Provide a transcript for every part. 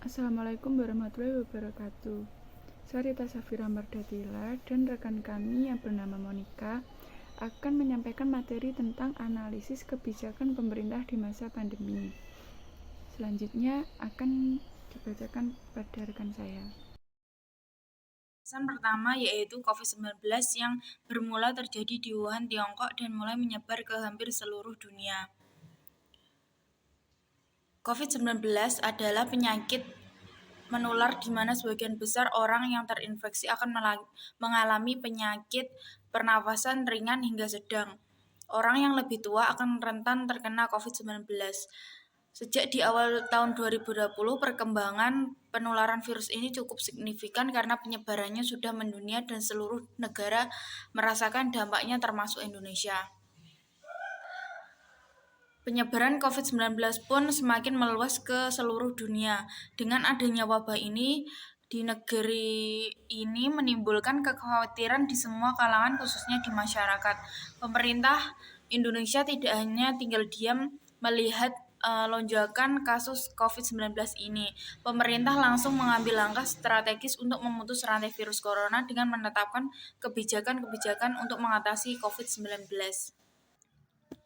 Assalamualaikum warahmatullahi wabarakatuh. Saya Rita Safira Mardatila dan rekan kami yang bernama Monica akan menyampaikan materi tentang analisis kebijakan pemerintah di masa pandemi. Selanjutnya akan dibacakan pada rekan saya. Pembahasan pertama yaitu COVID-19 yang bermula terjadi di Wuhan, Tiongkok dan mulai menyebar ke hampir seluruh dunia. COVID-19 adalah penyakit menular di mana sebagian besar orang yang terinfeksi akan mengalami penyakit pernafasan ringan hingga sedang. Orang yang lebih tua akan rentan terkena COVID-19. Sejak di awal tahun 2020, perkembangan penularan virus ini cukup signifikan karena penyebarannya sudah mendunia dan seluruh negara merasakan dampaknya termasuk Indonesia. Penyebaran COVID-19 pun semakin meluas ke seluruh dunia. Dengan adanya wabah ini, di negeri ini menimbulkan kekhawatiran di semua kalangan khususnya di masyarakat. Pemerintah Indonesia tidak hanya tinggal diam melihat lonjakan kasus COVID-19 ini. Pemerintah langsung mengambil langkah strategis untuk memutus rantai virus corona dengan menetapkan kebijakan-kebijakan untuk mengatasi COVID-19.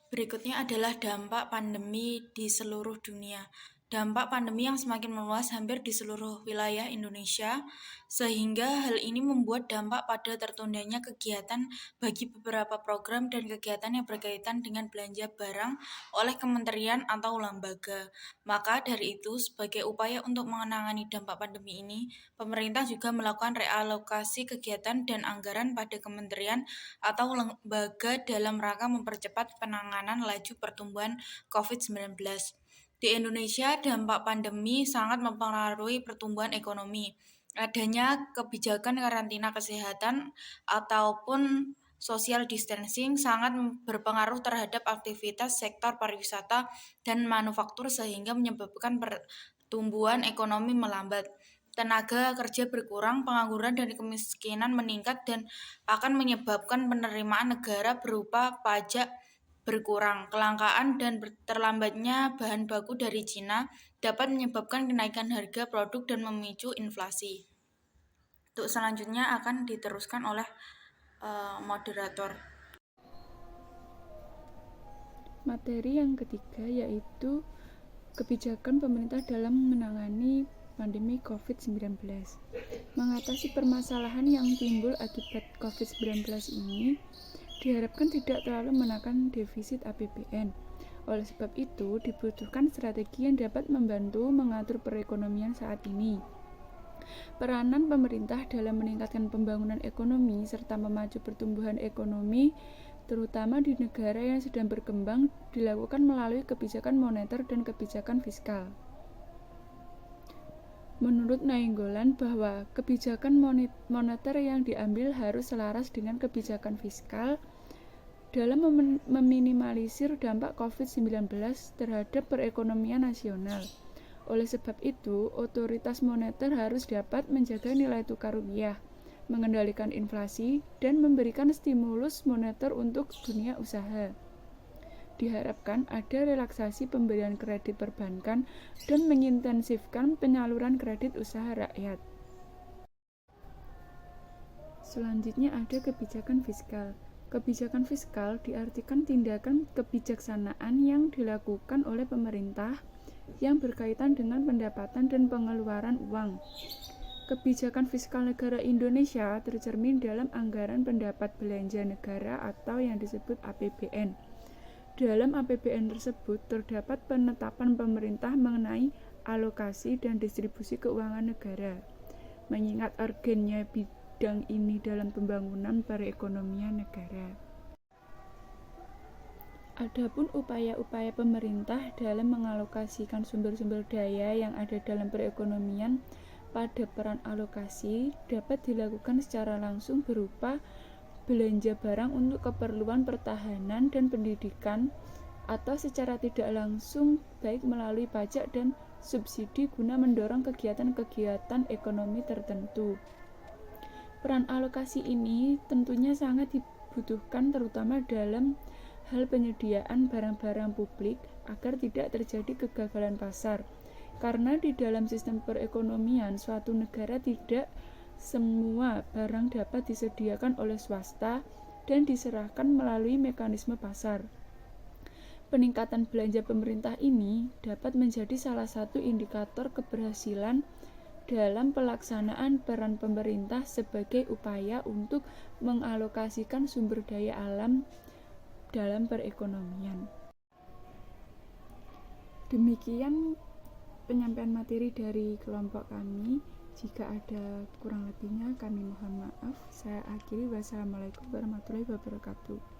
Berikutnya adalah dampak pandemi di seluruh dunia. Dampak pandemi yang semakin meluas hampir di seluruh wilayah Indonesia, sehingga hal ini membuat dampak pada tertundanya kegiatan bagi beberapa program dan kegiatan yang berkaitan dengan belanja barang oleh kementerian atau lembaga. Maka dari itu, sebagai upaya untuk menangani dampak pandemi ini, pemerintah juga melakukan realokasi kegiatan dan anggaran pada kementerian atau lembaga dalam rangka mempercepat penanganan laju pertumbuhan COVID-19. Di Indonesia, dampak pandemi sangat mempengaruhi pertumbuhan ekonomi. Adanya kebijakan karantina kesehatan ataupun social distancing sangat berpengaruh terhadap aktivitas sektor pariwisata dan manufaktur sehingga menyebabkan pertumbuhan ekonomi melambat. Tenaga kerja berkurang, pengangguran dan kemiskinan meningkat dan akan menyebabkan penerimaan negara berupa pajak berkurang. Kelangkaan dan terlambatnya bahan baku dari Cina dapat menyebabkan kenaikan harga produk dan memicu inflasi. Untuk selanjutnya akan diteruskan oleh moderator. Materi yang ketiga yaitu kebijakan pemerintah dalam menangani pandemi COVID-19. Mengatasi permasalahan yang timbul akibat COVID-19 ini diharapkan tidak terlalu menekan defisit APBN. Oleh sebab itu, dibutuhkan strategi yang dapat membantu mengatur perekonomian saat ini. Peranan pemerintah dalam meningkatkan pembangunan ekonomi serta memacu pertumbuhan ekonomi, terutama di negara yang sedang berkembang, dilakukan melalui kebijakan moneter dan kebijakan fiskal. Menurut Nainggolan bahwa kebijakan moneter yang diambil harus selaras dengan kebijakan fiskal dalam meminimalisir dampak COVID-19 terhadap perekonomian nasional. Oleh sebab itu, otoritas moneter harus dapat menjaga nilai tukar rupiah, mengendalikan inflasi, dan memberikan stimulus moneter untuk dunia usaha. Diharapkan ada relaksasi pemberian kredit perbankan dan mengintensifkan penyaluran kredit usaha rakyat. Selanjutnya ada kebijakan fiskal. Kebijakan fiskal diartikan tindakan kebijaksanaan yang dilakukan oleh pemerintah yang berkaitan dengan pendapatan dan pengeluaran uang. Kebijakan fiskal negara Indonesia tercermin dalam anggaran pendapat belanja negara atau yang disebut APBN. Dalam APBN tersebut terdapat penetapan pemerintah mengenai alokasi dan distribusi keuangan negara. Mengingat urgennya bidang ini dalam pembangunan perekonomian negara. Adapun upaya-upaya pemerintah dalam mengalokasikan sumber-sumber daya yang ada dalam perekonomian pada peran alokasi dapat dilakukan secara langsung berupa belanja barang untuk keperluan pertahanan dan pendidikan atau secara tidak langsung baik melalui pajak dan subsidi guna mendorong kegiatan-kegiatan ekonomi tertentu. Peran alokasi ini tentunya sangat dibutuhkan terutama dalam hal penyediaan barang-barang publik agar tidak terjadi kegagalan pasar Karena di dalam sistem perekonomian suatu negara tidak semua barang dapat disediakan oleh swasta dan diserahkan melalui mekanisme pasar. Peningkatan belanja pemerintah ini dapat menjadi salah satu indikator keberhasilan dalam pelaksanaan peran pemerintah sebagai upaya untuk mengalokasikan sumber daya alam dalam perekonomian. Demikian penyampaian materi dari kelompok kami. Jika ada kurang lebihnya kami mohon maaf. Saya akhiri. Wassalamualaikum warahmatullahi wabarakatuh.